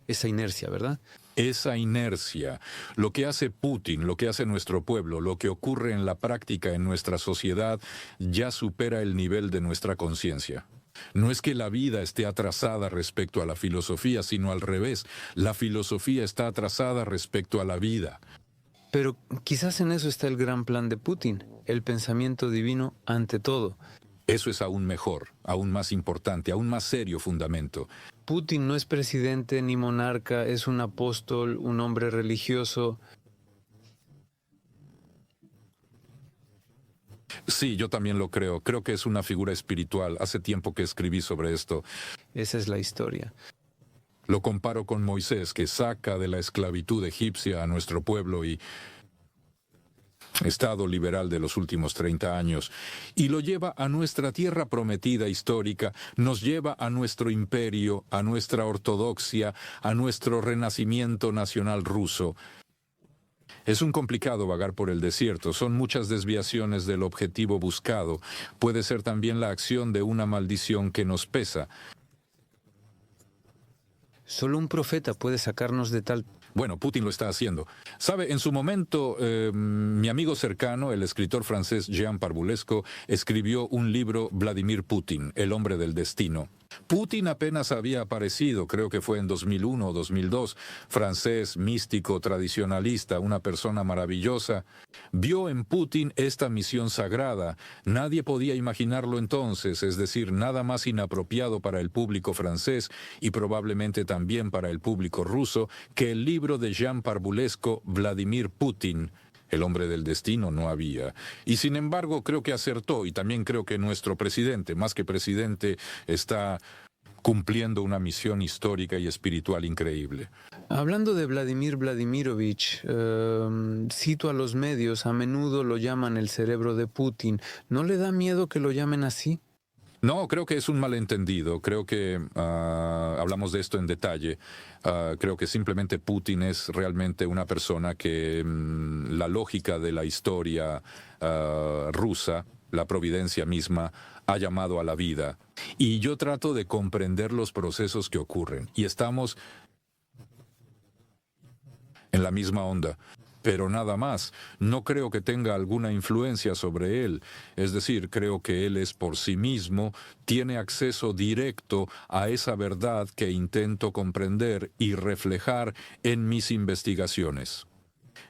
Esa inercia, ¿verdad? Esa inercia, lo que hace Putin, lo que hace nuestro pueblo, lo que ocurre en la práctica en nuestra sociedad, ya supera el nivel de nuestra conciencia. No es que la vida esté atrasada respecto a la filosofía, sino al revés. La filosofía está atrasada respecto a la vida. Pero quizás en eso está el gran plan de Putin, el pensamiento divino ante todo. Eso es aún mejor, aún más importante, aún más serio fundamento. Putin no es presidente ni monarca, es un apóstol, un hombre religioso. Sí, yo también lo creo. Creo que es una figura espiritual. Hace tiempo que escribí sobre esto. Esa es la historia. Lo comparo con Moisés, que saca de la esclavitud egipcia a nuestro pueblo y Estado liberal de los últimos 30 años, y lo lleva a nuestra tierra prometida histórica, nos lleva a nuestro imperio, a nuestra ortodoxia, a nuestro renacimiento nacional ruso. Es un complicado vagar por el desierto, son muchas desviaciones del objetivo buscado. Puede ser también la acción de una maldición que nos pesa. Solo un profeta puede sacarnos de tal... Bueno, Putin lo está haciendo. Sabe, en su momento, mi amigo cercano, el escritor francés Jean Parbulesco, escribió un libro, Vladimir Putin, El hombre del destino. Putin apenas había aparecido, creo que fue en 2001 o 2002, francés, místico, tradicionalista, una persona maravillosa. Vio en Putin esta misión sagrada. Nadie podía imaginarlo entonces, es decir, nada más inapropiado para el público francés y probablemente también para el público ruso que el libro de Jean Parbulesco, Vladimir Putin. El hombre del destino no había. Y sin embargo creo que acertó, y también creo que nuestro presidente, más que presidente, está cumpliendo una misión histórica y espiritual increíble. Hablando de Vladimir Vladimirovich, cito a los medios, a menudo lo llaman el cerebro de Putin. ¿No le da miedo que lo llamen así? No, creo que es un malentendido. Creo que hablamos de esto en detalle. Creo que simplemente Putin es realmente una persona que la lógica de la historia rusa, la providencia misma, ha llamado a la vida. Y yo trato de comprender los procesos que ocurren. Y estamos en la misma onda. Pero nada más, no creo que tenga alguna influencia sobre él. Es decir, creo que él es por sí mismo, tiene acceso directo a esa verdad que intento comprender y reflejar en mis investigaciones.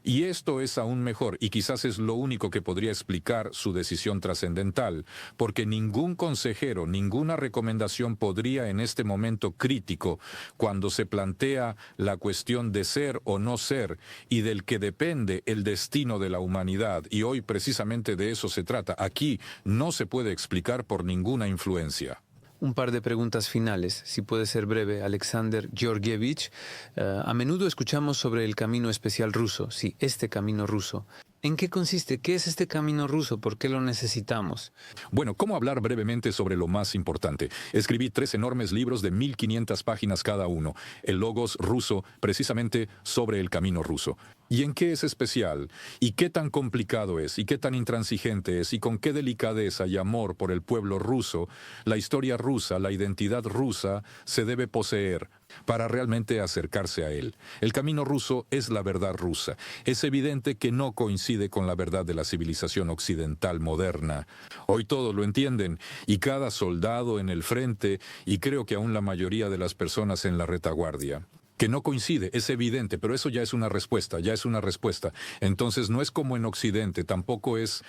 Y esto es aún mejor, y quizás es lo único que podría explicar su decisión trascendental, porque ningún consejero, ninguna recomendación podría en este momento crítico, cuando se plantea la cuestión de ser o no ser, y del que depende el destino de la humanidad, y hoy precisamente de eso se trata, aquí no se puede explicar por ninguna influencia. Un par de preguntas finales, si puede ser breve. Alexander Georgievich, a menudo escuchamos sobre el camino especial ruso, sí, este camino ruso. ¿En qué consiste? ¿Qué es este camino ruso? ¿Por qué lo necesitamos? Bueno, ¿cómo hablar brevemente sobre lo más importante? Escribí 3 enormes libros de 1500 páginas cada uno, el Logos ruso, precisamente sobre el camino ruso. ¿Y en qué es especial? ¿Y qué tan complicado es? ¿Y qué tan intransigente es? ¿Y con qué delicadeza y amor por el pueblo ruso, la historia rusa, la identidad rusa se debe poseer para realmente acercarse a él? El camino ruso es la verdad rusa. Es evidente que no coincide con la verdad de la civilización occidental moderna. Hoy todos lo entienden, y cada soldado en el frente, y creo que aún la mayoría de las personas en la retaguardia. Que no coincide, es evidente, pero eso ya es una respuesta, ya es una respuesta. Entonces no es como en Occidente, tampoco es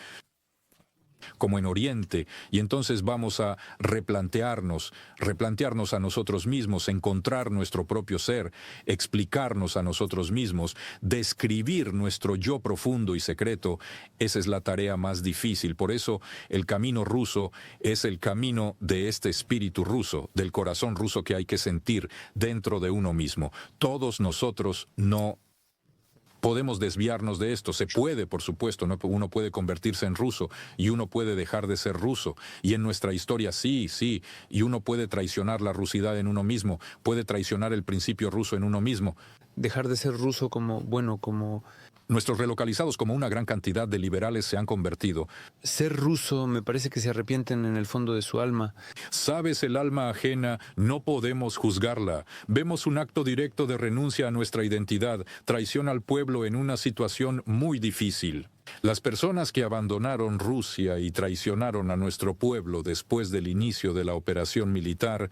como en Oriente, y entonces vamos a replantearnos a nosotros mismos, encontrar nuestro propio ser, explicarnos a nosotros mismos, describir nuestro yo profundo y secreto. Esa es la tarea más difícil. Por eso el camino ruso es el camino de este espíritu ruso, del corazón ruso que hay que sentir dentro de uno mismo. Todos nosotros no podemos desviarnos de esto. Se puede, por supuesto, ¿no? Uno puede convertirse en ruso y uno puede dejar de ser ruso. Y en nuestra historia sí, y uno puede traicionar la rusidad en uno mismo, puede traicionar el principio ruso en uno mismo. Dejar de ser ruso como Nuestros relocalizados, como una gran cantidad de liberales, se han convertido. ser ruso, me parece que se arrepienten en el fondo de su alma. Sabes, el alma ajena, no podemos juzgarla. Vemos un acto directo de renuncia a nuestra identidad, traición al pueblo en una situación muy difícil. Las personas que abandonaron Rusia y traicionaron a nuestro pueblo después del inicio de la operación militar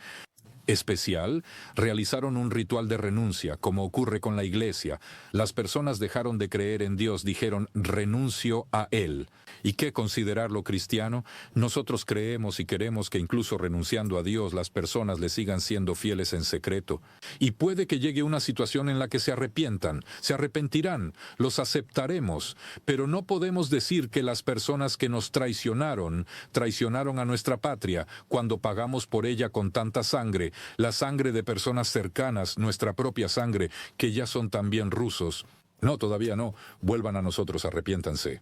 especial, realizaron un ritual de renuncia, como ocurre con la iglesia. Las personas dejaron de creer en Dios, dijeron, renuncio a Él. ¿Y qué considerarlo cristiano? Nosotros creemos y queremos que incluso renunciando a Dios, las personas le sigan siendo fieles en secreto. Y puede que llegue una situación en la que se arrepientan, se arrepentirán, los aceptaremos, pero no podemos decir que las personas que nos traicionaron a nuestra patria cuando pagamos por ella con tanta sangre, la sangre de personas cercanas, nuestra propia sangre, que ya son también rusos. No, todavía no. Vuelvan a nosotros, arrepiéntanse.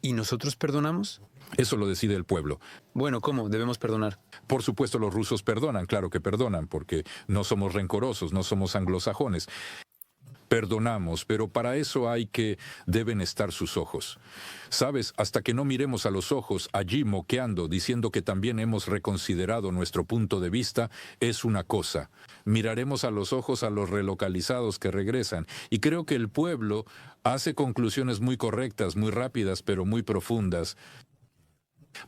¿Y nosotros perdonamos? Eso lo decide el pueblo. Bueno, ¿cómo? Debemos perdonar. Por supuesto, los rusos perdonan, claro que perdonan, porque no somos rencorosos, no somos anglosajones. Perdonamos, pero para eso deben estar sus ojos. Sabes, hasta que no miremos a los ojos allí moqueando, diciendo que también hemos reconsiderado nuestro punto de vista, es una cosa. Miraremos a los ojos a los relocalizados que regresan, y creo que el pueblo hace conclusiones muy correctas, muy rápidas, pero muy profundas,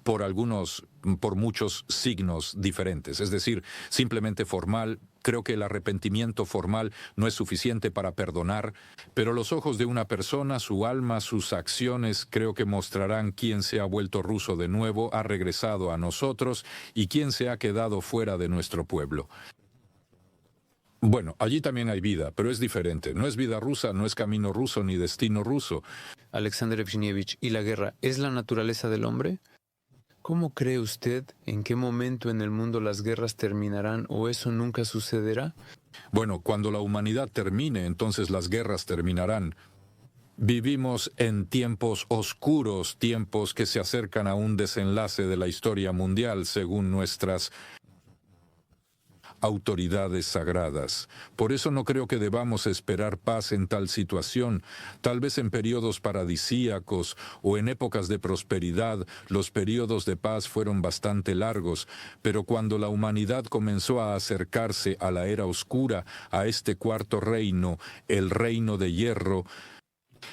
por muchos signos diferentes. Es decir, simplemente formal. Creo que el arrepentimiento formal no es suficiente para perdonar, pero los ojos de una persona, su alma, sus acciones, creo que mostrarán quién se ha vuelto ruso de nuevo, ha regresado a nosotros, y quién se ha quedado fuera de nuestro pueblo. Bueno, allí también hay vida, pero es diferente. No es vida rusa, no es camino ruso ni destino ruso. Alexander Evgenievich, ¿y la guerra es la naturaleza del hombre? ¿Cómo cree usted en qué momento en el mundo las guerras terminarán o eso nunca sucederá? Bueno, cuando la humanidad termine, entonces las guerras terminarán. Vivimos en tiempos oscuros, tiempos que se acercan a un desenlace de la historia mundial, según nuestras autoridades sagradas. Por eso no creo que debamos esperar paz en tal situación. Tal vez en periodos paradisíacos o en épocas de prosperidad, los periodos de paz fueron bastante largos, pero cuando la humanidad comenzó a acercarse a la era oscura, a este cuarto reino, el reino de hierro,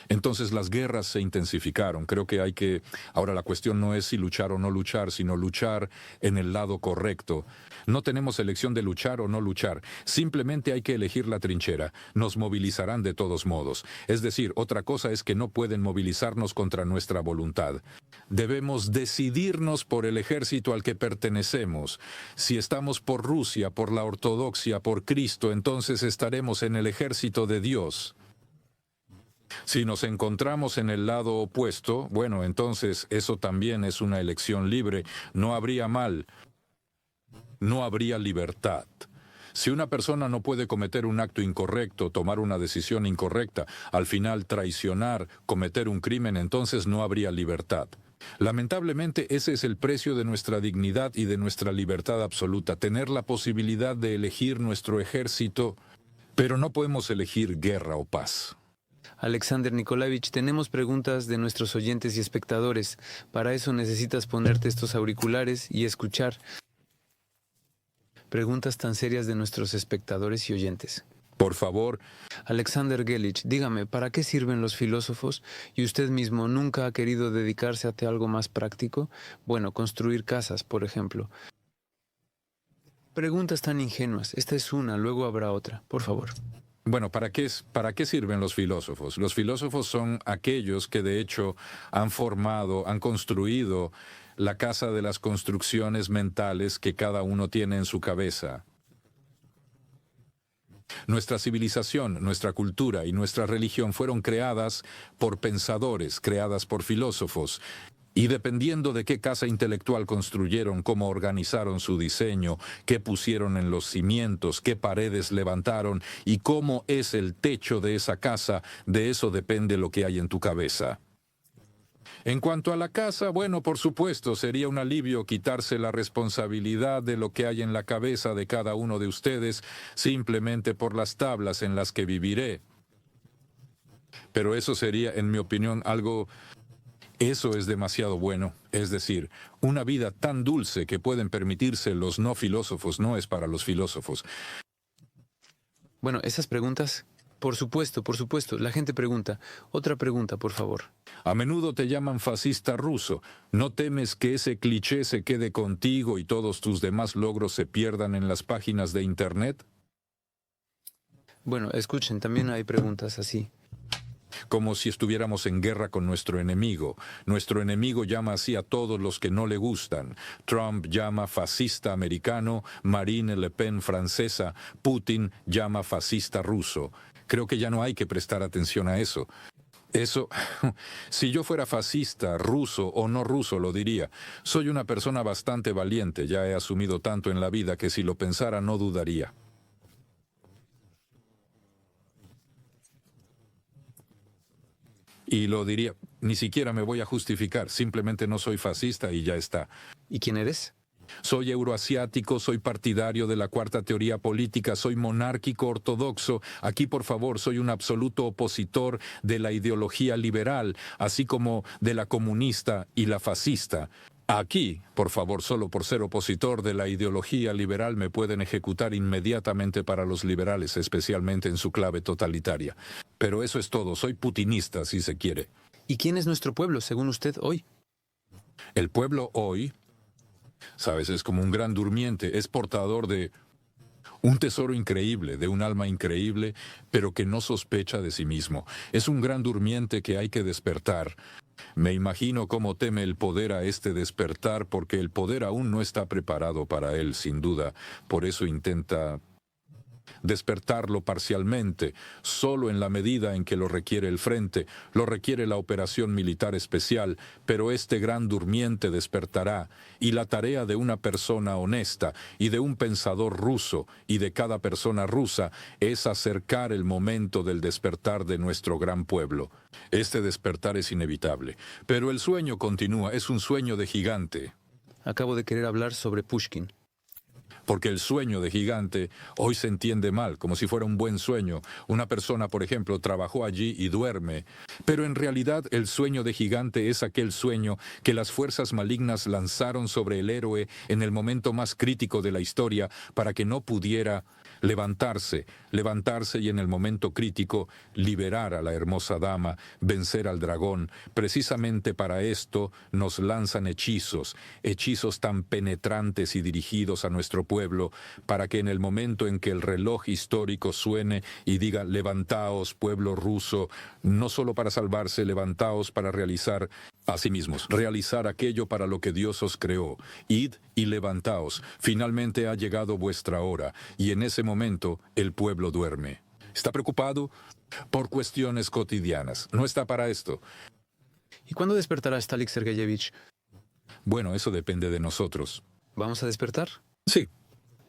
Entonces las guerras se intensificaron. Creo que ahora la cuestión no es si luchar o no luchar, sino luchar en el lado correcto. No tenemos elección de luchar o no luchar. Simplemente hay que elegir la trinchera. Nos movilizarán de todos modos. Es decir, otra cosa es que no pueden movilizarnos contra nuestra voluntad. Debemos decidirnos por el ejército al que pertenecemos. Si estamos por Rusia, por la ortodoxia, por Cristo, entonces estaremos en el ejército de Dios. Si nos encontramos en el lado opuesto, bueno, entonces eso también es una elección libre. No habría mal, no habría libertad. Si una persona no puede cometer un acto incorrecto, tomar una decisión incorrecta, al final traicionar, cometer un crimen, entonces no habría libertad. Lamentablemente ese es el precio de nuestra dignidad y de nuestra libertad absoluta, tener la posibilidad de elegir nuestro ejército, pero no podemos elegir guerra o paz. Alexander Nikolaevich, tenemos preguntas de nuestros oyentes y espectadores. Para eso necesitas ponerte estos auriculares y escuchar preguntas tan serias de nuestros espectadores y oyentes. Por favor. Alexander Gelich, dígame, ¿para qué sirven los filósofos? ¿Y usted mismo nunca ha querido dedicarse a algo más práctico? Bueno, construir casas, por ejemplo. Preguntas tan ingenuas. Esta es una, luego habrá otra. Por favor. Bueno, ¿para qué sirven los filósofos? Los filósofos son aquellos que de hecho han construido la casa de las construcciones mentales que cada uno tiene en su cabeza. Nuestra civilización, nuestra cultura y nuestra religión fueron creadas por pensadores, creadas por filósofos. Y dependiendo de qué casa intelectual construyeron, cómo organizaron su diseño, qué pusieron en los cimientos, qué paredes levantaron y cómo es el techo de esa casa, de eso depende lo que hay en tu cabeza. En cuanto a la casa, bueno, por supuesto, sería un alivio quitarse la responsabilidad de lo que hay en la cabeza de cada uno de ustedes simplemente por las tablas en las que viviré. Pero eso sería, en mi opinión, Eso es demasiado bueno, es decir, una vida tan dulce que pueden permitirse los no filósofos no es para los filósofos. Bueno, esas preguntas, por supuesto, la gente pregunta. Otra pregunta, por favor. A menudo te llaman fascista ruso. ¿No temes que ese cliché se quede contigo y todos tus demás logros se pierdan en las páginas de Internet? Bueno, escuchen, también hay preguntas así. Como si estuviéramos en guerra con nuestro enemigo. Nuestro enemigo llama así a todos los que no le gustan. Trump llama fascista americano, Marine Le Pen francesa, Putin llama fascista ruso. Creo que ya no hay que prestar atención a eso. Si yo fuera fascista, ruso o no ruso, lo diría. Soy una persona bastante valiente, ya he asumido tanto en la vida que si lo pensara no dudaría. Y lo diría, ni siquiera me voy a justificar, simplemente no soy fascista y ya está. ¿Y quién eres? Soy euroasiático, soy partidario de la cuarta teoría política, soy monárquico ortodoxo. Aquí, por favor, soy un absoluto opositor de la ideología liberal, así como de la comunista y la fascista. Aquí, por favor, solo por ser opositor de la ideología liberal me pueden ejecutar inmediatamente para los liberales, especialmente en su clave totalitaria. Pero eso es todo, soy putinista, si se quiere. ¿Y quién es nuestro pueblo, según usted, hoy? El pueblo hoy, sabes, es como un gran durmiente, es portador de un tesoro increíble, de un alma increíble, pero que no sospecha de sí mismo. Es un gran durmiente que hay que despertar. Me imagino cómo teme el poder a este despertar, porque el poder aún no está preparado para él, sin duda. Por eso intenta despertarlo parcialmente, solo en la medida en que lo requiere el frente, lo requiere la operación militar especial, pero este gran durmiente despertará, y la tarea de una persona honesta y de un pensador ruso y de cada persona rusa es acercar el momento del despertar de nuestro gran pueblo. Este despertar es inevitable, pero el sueño continúa, es un sueño de gigante. Acabo de querer hablar sobre Pushkin. porque el sueño de gigante hoy se entiende mal, como si fuera un buen sueño. Una persona, por ejemplo, trabajó allí y duerme, pero en realidad el sueño de gigante es aquel sueño que las fuerzas malignas lanzaron sobre el héroe en el momento más crítico de la historia para que no pudiera levantarse y en el momento crítico liberar a la hermosa dama, vencer al dragón. Precisamente para esto nos lanzan hechizos tan penetrantes y dirigidos a nuestro pueblo, para que en el momento en que el reloj histórico suene y diga levantaos, pueblo ruso, no solo para salvarse, levantaos para realizar a sí mismos, realizar aquello para lo que Dios os creó. Id y levantaos, finalmente ha llegado vuestra hora, y en ese momento el pueblo duerme. ¿Está preocupado? Por cuestiones cotidianas. No está para esto. ¿Y cuándo despertará Stalik Sergeyevich? Bueno, eso depende de nosotros. ¿Vamos a despertar? Sí,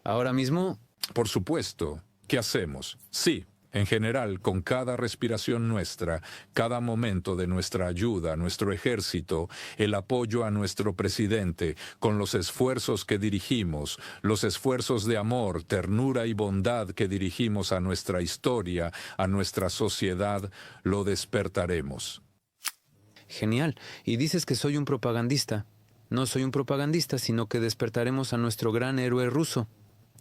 ¿Ahora mismo? por supuesto. ¿Qué hacemos? Sí. En general, con cada respiración nuestra, cada momento de nuestra ayuda, nuestro ejército, el apoyo a nuestro presidente, con los esfuerzos que dirigimos, los esfuerzos de amor, ternura y bondad que dirigimos a nuestra historia, a nuestra sociedad, lo despertaremos. Genial. Y dices que soy un propagandista. No soy un propagandista, sino que despertaremos a nuestro gran héroe ruso.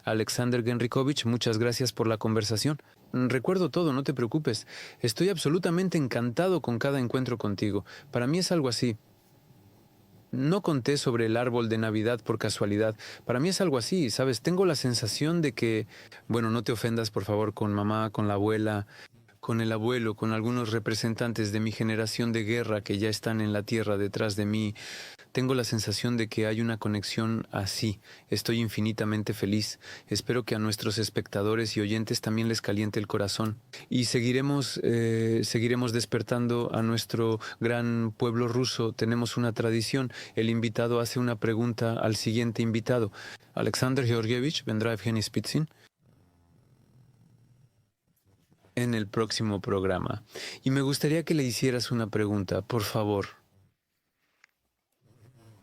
Alexander Genrikhovich, muchas gracias por la conversación. Recuerdo todo, no te preocupes. Estoy absolutamente encantado con cada encuentro contigo. Para mí es algo así. No conté sobre el árbol de Navidad por casualidad. Para mí es algo así, ¿sabes? Tengo la sensación de que... Bueno, no te ofendas, por favor, con mamá, con la abuela, con el abuelo, con algunos representantes de mi generación de guerra que ya están en la tierra detrás de mí. Tengo la sensación de que hay una conexión así. Estoy infinitamente feliz. Espero que a nuestros espectadores y oyentes también les caliente el corazón. Y seguiremos despertando a nuestro gran pueblo ruso. Tenemos una tradición. El invitado hace una pregunta al siguiente invitado. Alexander Georgievich, ¿vendrá Evgeny Spitsin? En el próximo programa. Y me gustaría que le hicieras una pregunta, por favor.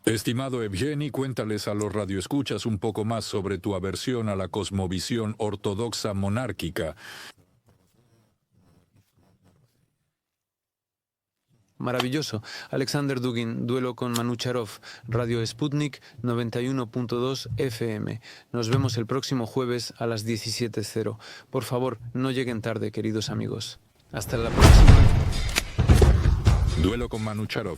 Estimado Evgeny, cuéntales a los radioescuchas un poco más sobre tu aversión a la cosmovisión ortodoxa monárquica. Maravilloso. Alexander Dugin, duelo con Manu Charov, Radio Sputnik 91.2 FM. Nos vemos el próximo jueves a las 17:00. Por favor, no lleguen tarde, queridos amigos. Hasta la próxima. Duelo con Manu Charov.